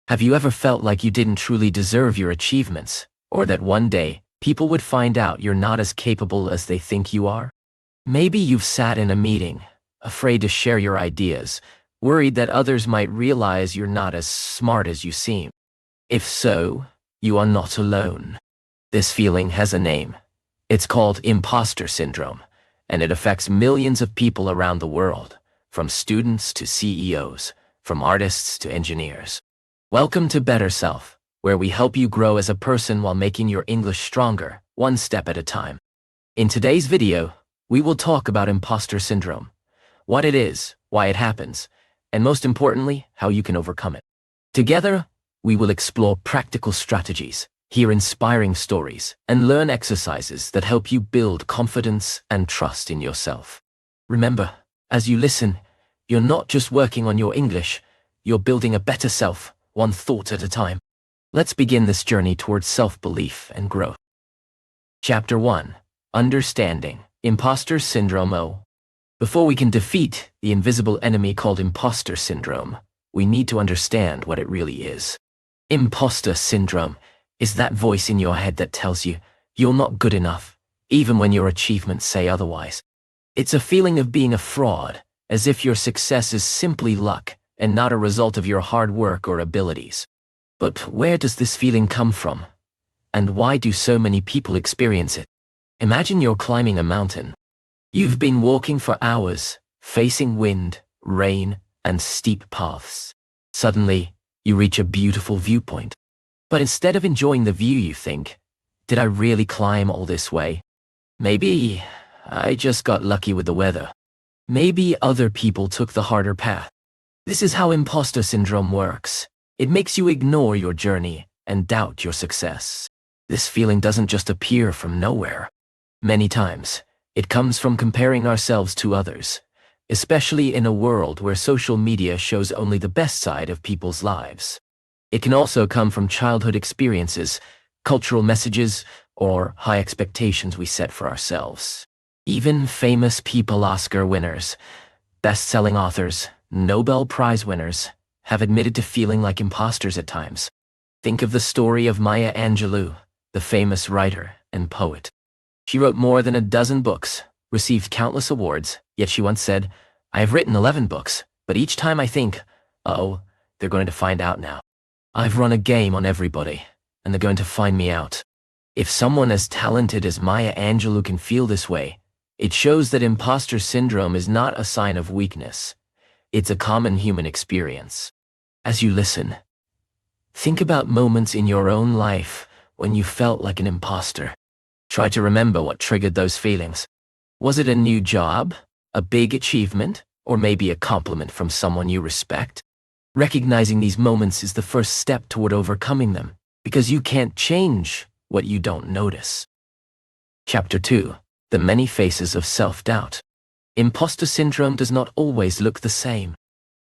Have you ever felt like you didn't truly deserve your achievements, or that one day, people would find out you're not as capable as they think you are? Maybe you've sat in a meeting, afraid to share your ideas, worried that others might realize you're not as smart as you seem. If so, you are not alone. This feeling has a name. It's called imposter syndrome, and it affects millions of people around the world, from students to CEOs, from artists to engineers. Welcome to BetterSelf, where we help you grow as a person while making your English stronger, one step at a time. In today's video, we will talk about imposter syndrome, what it is, why it happens, and most importantly, how you can overcome it. Together, we will explore practical strategies, hear inspiring stories, and learn exercises that help you build confidence and trust in yourself. Remember, as you listen, you're not just working on your English, you're building a better self, one thought at a time. Let's begin this journey towards self-belief and growth. Chapter 1. Understanding Imposter Syndrome. Before we can defeat the invisible enemy called imposter syndrome, we need to understand what it really is. Imposter syndrome is that voice in your head that tells you you're not good enough, even when your achievements say otherwise. It's a feeling of being a fraud, as if your success is simply luck and not a result of your hard work or abilities. But where does this feeling come from? And why do so many people experience it? Imagine you're climbing a mountain. You've been walking for hours, facing wind, rain, and steep paths. Suddenly, you reach a beautiful viewpoint. But instead of enjoying the view, you think, did I really climb all this way? Maybe I just got lucky with the weather. Maybe other people took the harder path. This is how imposter syndrome works. It makes you ignore your journey and doubt your success. This feeling doesn't just appear from nowhere. Many times, it comes from comparing ourselves to others, especially in a world where social media shows only the best side of people's lives. It can also come from childhood experiences, cultural messages, or high expectations we set for ourselves. Even famous people, Oscar winners, best-selling authors, Nobel Prize winners, have admitted to feeling like imposters at times. Think of the story of Maya Angelou, the famous writer and poet. She wrote more than a dozen books, received countless awards, yet she once said, "I have written 11 books, but each time I think, oh, they're going to find out now. I've run a game on everybody, and they're going to find me out." If someone as talented as Maya Angelou can feel this way, it shows that imposter syndrome is not a sign of weakness. It's a common human experience. As you listen, think about moments in your own life when you felt like an imposter. Try to remember what triggered those feelings. Was it a new job, a big achievement, or maybe a compliment from someone you respect? Recognizing these moments is the first step toward overcoming them, because you can't change what you don't notice. Chapter 2. The many faces of self-doubt. Imposter syndrome does not always look the same.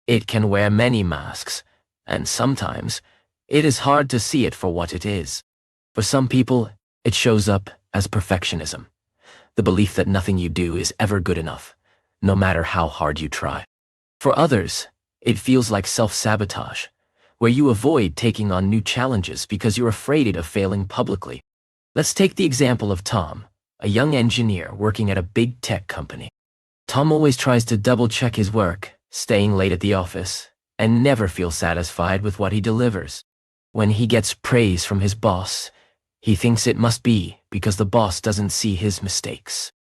It can wear many masks, and sometimes it is hard to see it for what it is. For some people, it shows up as perfectionism, the belief that nothing you do is ever good enough, no matter how hard you try. For others, it feels like self-sabotage, where you avoid taking on new challenges because you're afraid of failing publicly. Let's take the example of Tom, a young engineer working at a big tech company. Tom always tries to double-check his work, staying late at the office, and never feels satisfied with what he delivers. When he gets praise from his boss, he thinks it must be because the boss doesn't see his mistakes.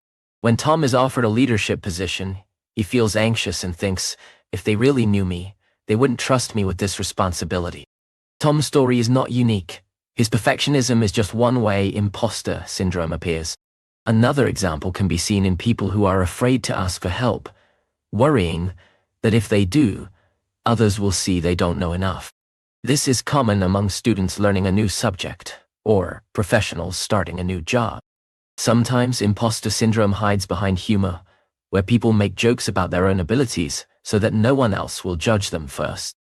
When Tom is offered a leadership position, he feels anxious and thinks, if they really knew me, they wouldn't trust me with this responsibility. Tom's story is not unique. His perfectionism is just one way imposter syndrome appears. Another example can be seen in people who are afraid to ask for help, worrying that if they do, others will see they don't know enough. This is common among students learning a new subject, or professionals starting a new job. Sometimes imposter syndrome hides behind humor, where people make jokes about their own abilities so that no one else will judge them first.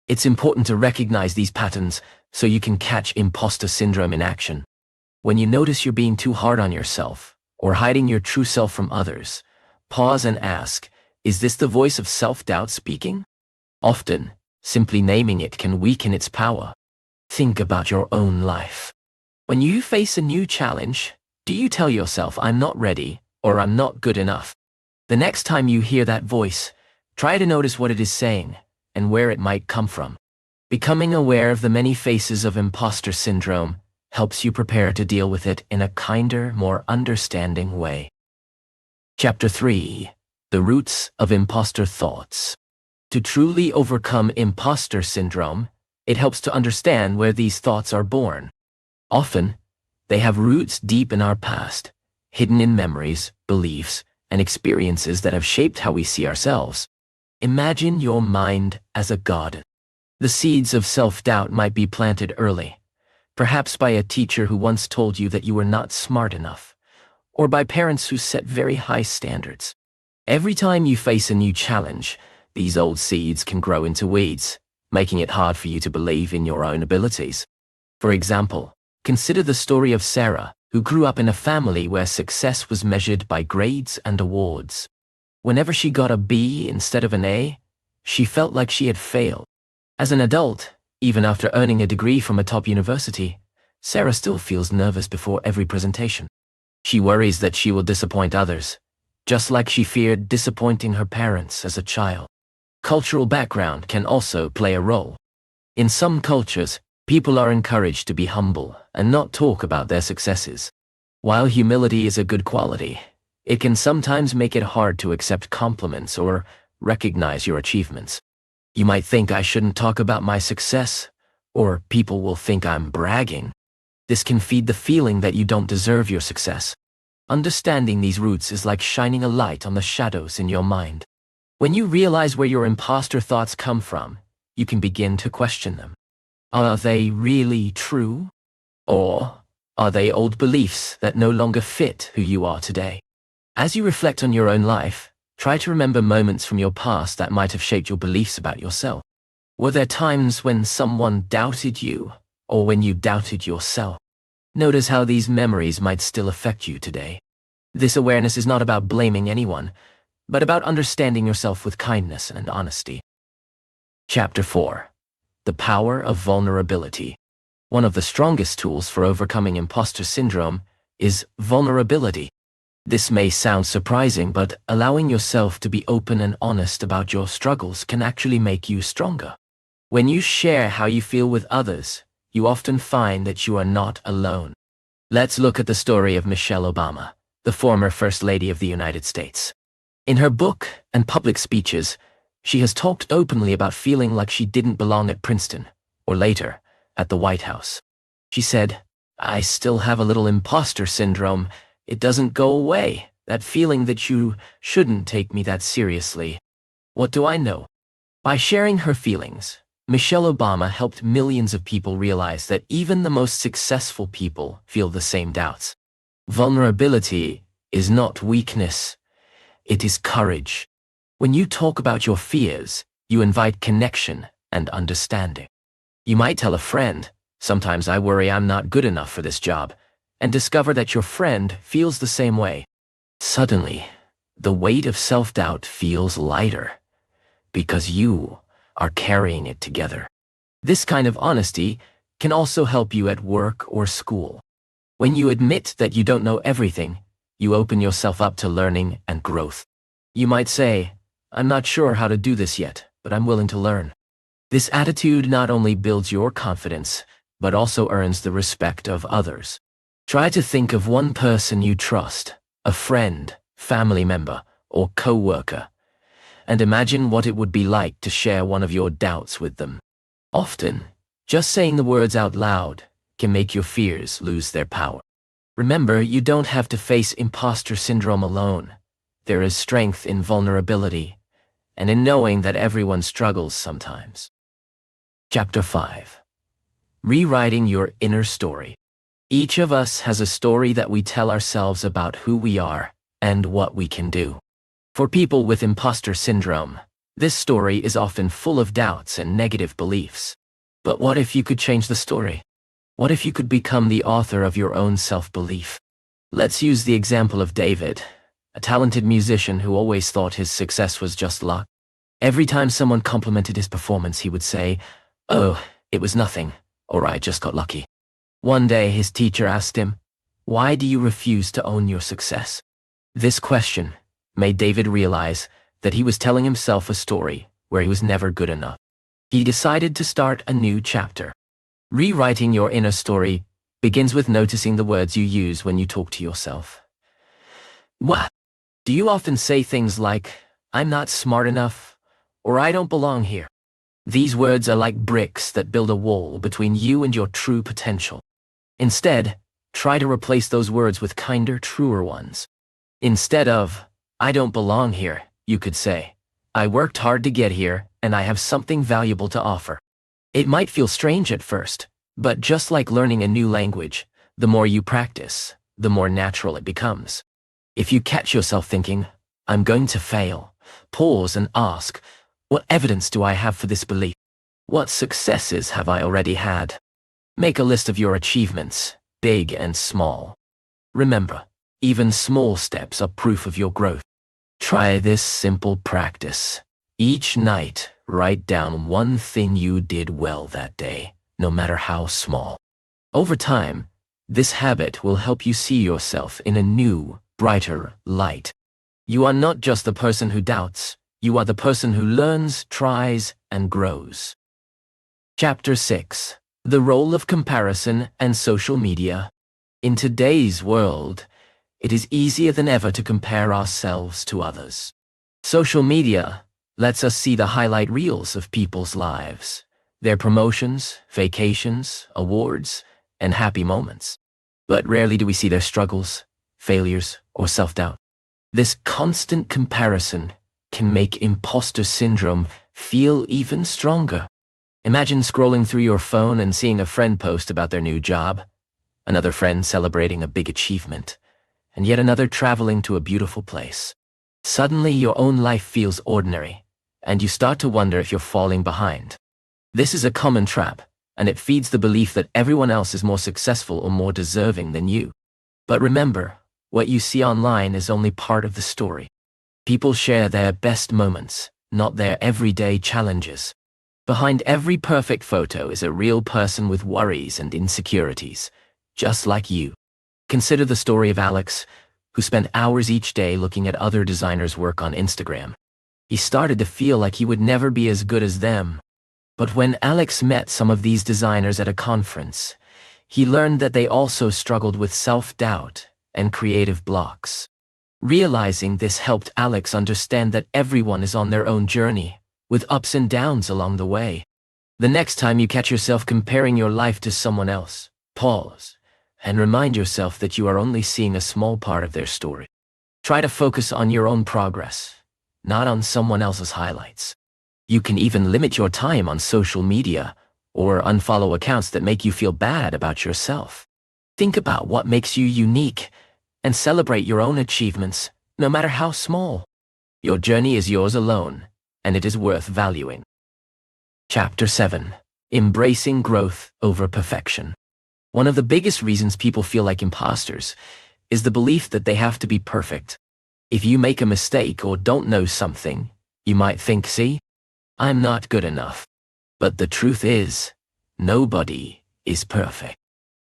It's important to recognize these patterns so you can catch imposter syndrome in action. When you notice you're being too hard on yourself, or hiding your true self from others, pause and ask, is this the voice of self-doubt speaking? Often, simply naming it can weaken its power. Think about your own life. When you face a new challenge, do you tell yourself, I'm not ready, or I'm not good enough? The next time you hear that voice, try to notice what it is saying and where it might come from. Becoming aware of the many faces of imposter syndrome helps you prepare to deal with it in a kinder, more understanding way. Chapter 3. The Roots of Imposter Thoughts. To truly overcome imposter syndrome, it helps to understand where these thoughts are born. Often, they have roots deep in our past, hidden in memories, beliefs, and experiences that have shaped how we see ourselves. Imagine your mind as a garden. The seeds of self-doubt might be planted early, perhaps by a teacher who once told you that you were not smart enough, or by parents who set very high standards. Every time you face a new challenge, these old seeds can grow into weeds, making it hard for you to believe in your own abilities. For example, consider the story of Sarah, who grew up in a family where success was measured by grades and awards. Whenever she got a B instead of an A, she felt like she had failed. As an adult, even after earning a degree from a top university, Sarah still feels nervous before every presentation. She worries that she will disappoint others, just like she feared disappointing her parents as a child. Cultural background can also play a role. In some cultures, people are encouraged to be humble and not talk about their successes. While humility is a good quality, it can sometimes make it hard to accept compliments or recognize your achievements. You might think, I shouldn't talk about my success, or people will think I'm bragging. This can feed the feeling that you don't deserve your success. Understanding these roots is like shining a light on the shadows in your mind. When you realize where your imposter thoughts come from, you can begin to question them. Are they really true? Or are they old beliefs that no longer fit who you are today? As you reflect on your own life, try to remember moments from your past that might have shaped your beliefs about yourself. Were there times when someone doubted you, or when you doubted yourself? Notice how these memories might still affect you today. This awareness is not about blaming anyone, but about understanding yourself with kindness and honesty. Chapter 4. The Power of Vulnerability. One of the strongest tools for overcoming imposter syndrome is vulnerability. This may sound surprising, but allowing yourself to be open and honest about your struggles can actually make you stronger. When you share how you feel with others, you often find that you are not alone. Let's look at the story of Michelle Obama, the former First Lady of the United States. In her book and public speeches, she has talked openly about feeling like she didn't belong at Princeton, or later, at the White House. She said, I still have a little imposter syndrome. It doesn't go away, that feeling that you shouldn't take me that seriously. What do I know? By sharing her feelings, Michelle Obama helped millions of people realize that even the most successful people feel the same doubts. Vulnerability is not weakness, it is courage. When you talk about your fears, you invite connection and understanding. You might tell a friend, sometimes I worry I'm not good enough for this job, and discover that your friend feels the same way. Suddenly, the weight of self-doubt feels lighter, because you are carrying it together. This kind of honesty can also help you at work or school. When you admit that you don't know everything, you open yourself up to learning and growth. You might say, I'm not sure how to do this yet, but I'm willing to learn. This attitude not only builds your confidence, but also earns the respect of others. Try to think of one person you trust, a friend, family member, or co-worker, and imagine what it would be like to share one of your doubts with them. Often, just saying the words out loud can make your fears lose their power. Remember, you don't have to face imposter syndrome alone. There is strength in vulnerability, and in knowing that everyone struggles sometimes. Chapter 5. Rewriting your inner story. Each of us has a story that we tell ourselves about who we are and what we can do. For people with imposter syndrome, this story is often full of doubts and negative beliefs. But what if you could change the story? What if you could become the author of your own self-belief? Let's use the example of David, a talented musician who always thought his success was just luck. Every time someone complimented his performance, he would say, "Oh, it was nothing. or I just got lucky. One day his teacher asked him, "Why do you refuse to own your success?" This question made David realize that he was telling himself a story where he was never good enough. He decided to start a new chapter. Rewriting your inner story begins with noticing the words you use when you talk to yourself. What? Do you often say things like, "I'm not smart enough," or "I don't belong here"? These words are like bricks that build a wall between you and your true potential. Instead, try to replace those words with kinder, truer ones. Instead of, "I don't belong here," you could say, "I worked hard to get here, and I have something valuable to offer." It might feel strange at first, but just like learning a new language, the more you practice, the more natural it becomes. If you catch yourself thinking, "I'm going to fail," pause and ask, "What evidence do I have for this belief? What successes have I already had?" Make a list of your achievements, big and small. Remember, even small steps are proof of your growth. Try this simple practice. Each night, write down one thing you did well that day, no matter how small. Over time, this habit will help you see yourself in a new, brighter light. You are not just the person who doubts, you are the person who learns, tries, and grows. Chapter 6. The Role of Comparison and Social Media. In today's world, it is easier than ever to compare ourselves to others. Social media lets us see the highlight reels of people's lives, their promotions, vacations, awards, and happy moments. But rarely do we see their struggles, failures, or self-doubt. This constant comparison can make imposter syndrome feel even stronger. Imagine scrolling through your phone and seeing a friend post about their new job, another friend celebrating a big achievement, and yet another traveling to a beautiful place. Suddenly, your own life feels ordinary, and you start to wonder if you're falling behind. This is a common trap, and it feeds the belief that everyone else is more successful or more deserving than you. But remember, what you see online is only part of the story. People share their best moments, not their everyday challenges. Behind every perfect photo is a real person with worries and insecurities, just like you. Consider the story of Alex, who spent hours each day looking at other designers' work on Instagram. He started to feel like he would never be as good as them. But when Alex met some of these designers at a conference, he learned that they also struggled with self-doubt and creative blocks. Realizing this helped Alex understand that everyone is on their own journey, with ups and downs along the way. The next time you catch yourself comparing your life to someone else, pause and remind yourself that you are only seeing a small part of their story. Try to focus on your own progress, not on someone else's highlights. You can even limit your time on social media or unfollow accounts that make you feel bad about yourself. Think about what makes you unique and celebrate your own achievements, no matter how small. Your journey is yours alone, and it is worth valuing. Chapter 7. Embracing Growth Over Perfection. One of the biggest reasons people feel like imposters is the belief that they have to be perfect. If you make a mistake or don't know something, you might think, "See, I'm not good enough." But the truth is, nobody is perfect.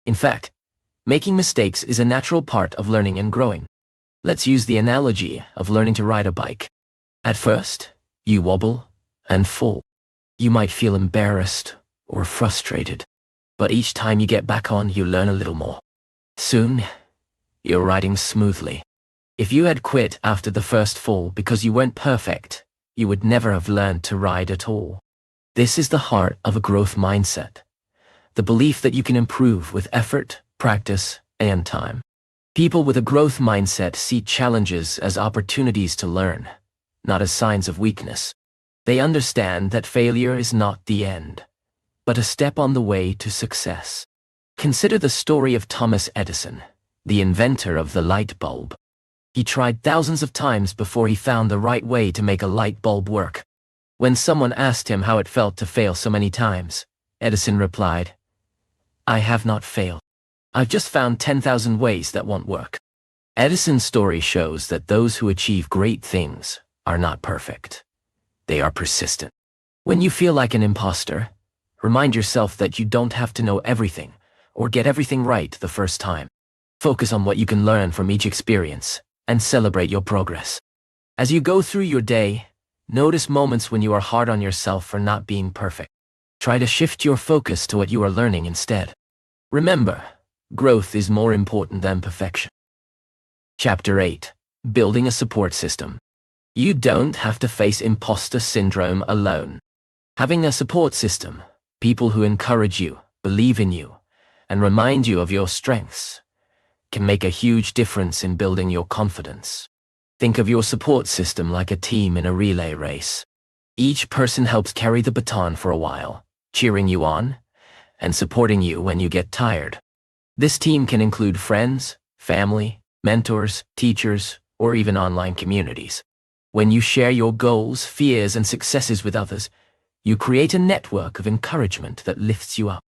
In fact, making mistakes is a natural part of learning and growing. Let's use the analogy of learning to ride a bike. At first, you wobble and fall. You might feel embarrassed or frustrated, but each time you get back on, you learn a little more. Soon, you're riding smoothly. If you had quit after the first fall because you weren't perfect, you would never have learned to ride at all. This is the heart of a growth mindset, the belief that you can improve with effort, practice, and time. People with a growth mindset see challenges as opportunities to learn, not as signs of weakness. They understand that failure is not the end, but a step on the way to success. Consider the story of Thomas Edison, the inventor of the light bulb. He tried thousands of times before he found the right way to make a light bulb work. When someone asked him how it felt to fail so many times, Edison replied, "I have not failed. I've just found 10,000 ways that won't work." Edison's story shows that those who achieve great things are not perfect. They are persistent. When you feel like an imposter, Remind yourself that you don't have to know everything or get everything right the first time. Focus on what you can learn from each experience and celebrate your progress. As you go through your day, notice moments when you are hard on yourself for not being perfect. Try to shift your focus to what you are learning instead. Remember, growth is more important than perfection. Chapter 8. Building a support system. You don't have to face imposter syndrome alone. Having a support system, people who encourage you, believe in you, and remind you of your strengths, can make a huge difference in building your confidence. Think of your support system like a team in a relay race. Each person helps carry the baton for a while, cheering you on and supporting you when you get tired. This team can include friends, family, mentors, teachers, or even online communities. When you share your goals, fears, and successes with others, you create a network of encouragement that lifts you up.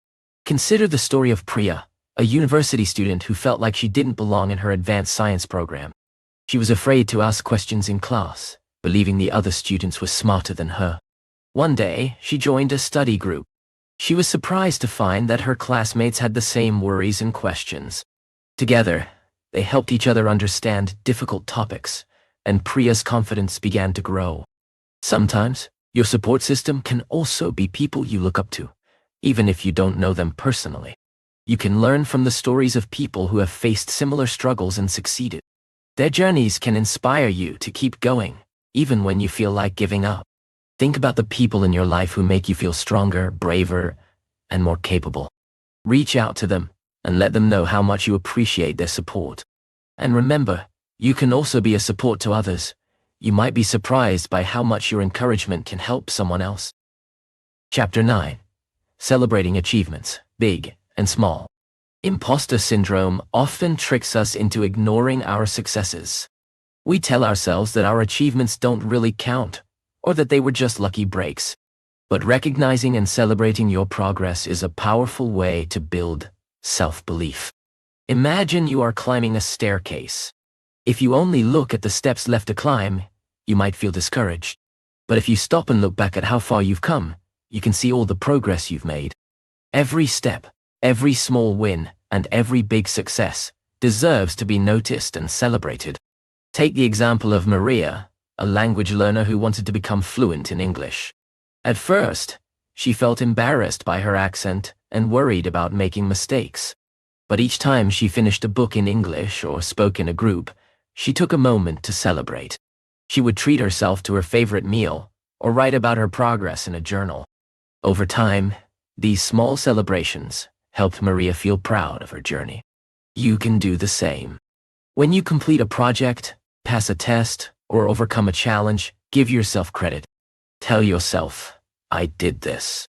Consider the story of Priya, a university student who felt like she didn't belong in her advanced science program. She was afraid to ask questions in class, believing the other students were smarter than her. One day, she joined a study group. She was surprised to find that her classmates had the same worries and questions. Together, they helped each other understand difficult topics, and Priya's confidence began to grow. Sometimes, your support system can also be people you look up to, even if you don't know them personally. You can learn from the stories of people who have faced similar struggles and succeeded. Their journeys can inspire you to keep going, even when you feel like giving up. Think about the people in your life who make you feel stronger, braver, and more capable. Reach out to them and let them know how much you appreciate their support. And remember, you can also be a support to others. You might be surprised by how much your encouragement can help someone else. Chapter 9. Celebrating achievements, big and small. Imposter syndrome often tricks us into ignoring our successes. We tell ourselves that our achievements don't really count, or that they were just lucky breaks. But recognizing and celebrating your progress is a powerful way to build self-belief. Imagine you are climbing a staircase. If you only look at the steps left to climb, you might feel discouraged. But if you stop and look back at how far you've come, you can see all the progress you've made. Every step, every small win, and every big success deserves to be noticed and celebrated. Take the example of Maria, a language learner who wanted to become fluent in English. At first, she felt embarrassed by her accent and worried about making mistakes. But each time she finished a book in English or spoke in a group, she took a moment to celebrate. She would treat herself to her favorite meal or write about her progress in a journal. Over time, these small celebrations helped Maria feel proud of her journey. You can do the same. When you complete a project, pass a test, or overcome a challenge, give yourself credit. Tell yourself, I did this.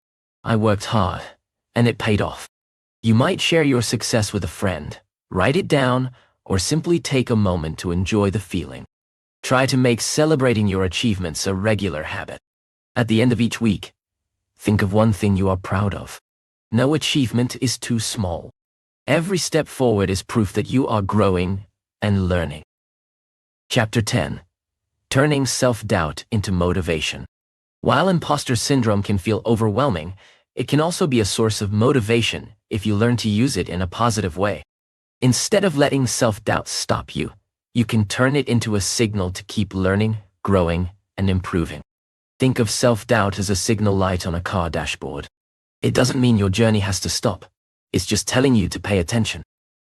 I worked hard, and it paid off. You might share your success with a friend, write it down, or simply take a moment to enjoy the feeling. Try to make celebrating your achievements a regular habit. At the end of each week, think of one thing you are proud of. No achievement is too small. Every step forward is proof that you are growing and learning. Chapter 10. Turning self-doubt into motivation. While imposter syndrome can feel overwhelming, it can also be a source of motivation if you learn to use it in a positive way. Instead of letting self-doubt stop you, you can turn it into a signal to keep learning, growing, and improving. Think of self-doubt as a signal light on a car dashboard. It doesn't mean your journey has to stop. It's just telling you to pay attention.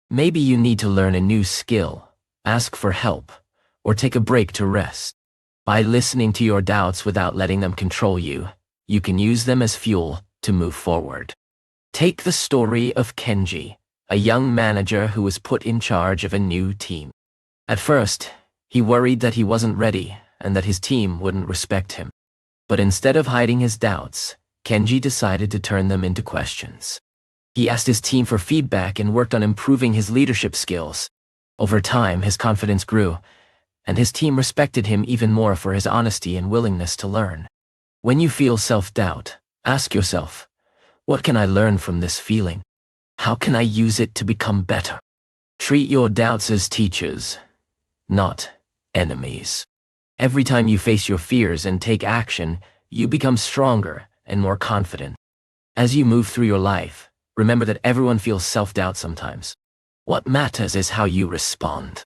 Maybe you need to learn a new skill, ask for help, or take a break to rest. By listening to your doubts without letting them control you, you can use them as fuel to move forward. Take the story of Kenji, a young manager who was put in charge of a new team. At first, he worried that he wasn't ready and that his team wouldn't respect him. But instead of hiding his doubts, Kenji decided to turn them into questions. He asked his team for feedback and worked on improving his leadership skills. Over time, his confidence grew, and his team respected him even more for his honesty and willingness to learn. When you feel self-doubt, ask yourself, what can I learn from this feeling? How can I use it to become better? Treat your doubts as teachers, not enemies. Every time you face your fears and take action, you become stronger and more confident. As you move through your life, remember that everyone feels self-doubt sometimes. What matters is how you respond.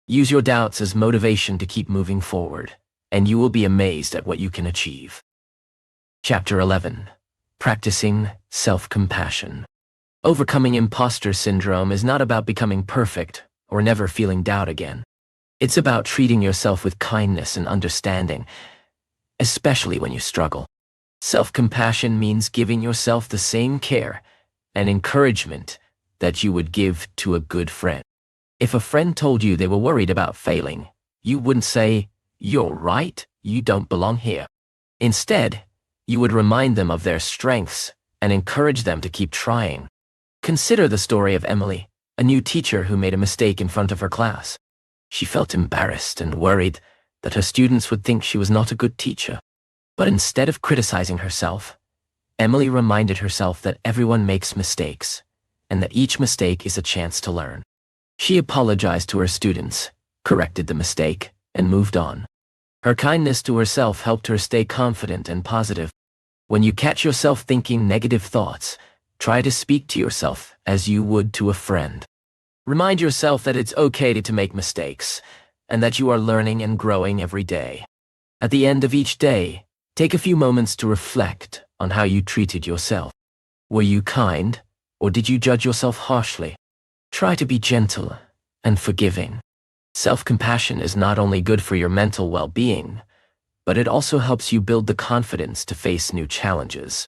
Use your doubts as motivation to keep moving forward, and you will be amazed at what you can achieve. Chapter 11. Practicing Self-Compassion. Overcoming imposter syndrome is not about becoming perfect or never feeling doubt again. It's about treating yourself with kindness and understanding, especially when you struggle. Self-compassion means giving yourself the same care and encouragement that you would give to a good friend. If a friend told you they were worried about failing, you wouldn't say, "You're right, you don't belong here." Instead, you would remind them of their strengths and encourage them to keep trying. Consider the story of Emily, a new teacher who made a mistake in front of her class. She felt embarrassed and worried that her students would think she was not a good teacher. But instead of criticizing herself, Emily reminded herself that everyone makes mistakes, and that each mistake is a chance to learn. She apologized to her students, corrected the mistake, and moved on. Her kindness to herself helped her stay confident and positive. When you catch yourself thinking negative thoughts, try to speak to yourself as you would to a friend. Remind yourself that it's okay to make mistakes, and that you are learning and growing every day. At the end of each day, take a few moments to reflect on how you treated yourself. Were you kind, or did you judge yourself harshly? Try to be gentle and forgiving. Self-compassion is not only good for your mental well-being, but it also helps you build the confidence to face new challenges.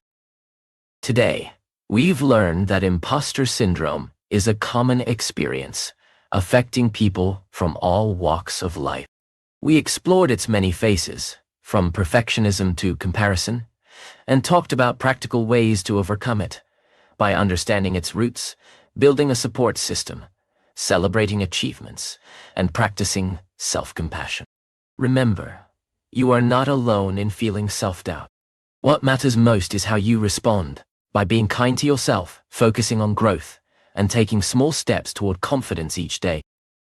Today, we've learned that imposter syndrome is a common experience affecting people from all walks of life. We explored its many faces, from perfectionism to comparison, and talked about practical ways to overcome it. By understanding its roots, building a support system, celebrating achievements, and practicing self-compassion. Remember, you are not alone in feeling self-doubt. What matters most is how you respond. By being kind to yourself, focusing on growth, and taking small steps toward confidence each day.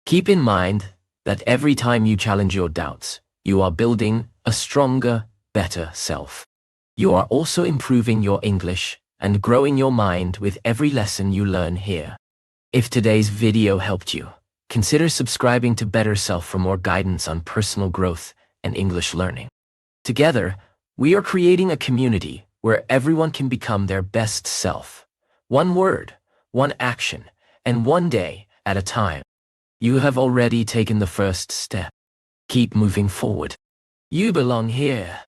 Keep in mind that every time you challenge your doubts, you are building a stronger, better self. You are also improving your English and growing your mind with every lesson you learn here. If today's video helped you, consider subscribing to BetterSelf for more guidance on personal growth and English learning. Together, we are creating a community where everyone can become their best self. One word, one action, and one day at a time. You have already taken the first step. Keep moving forward. You belong here.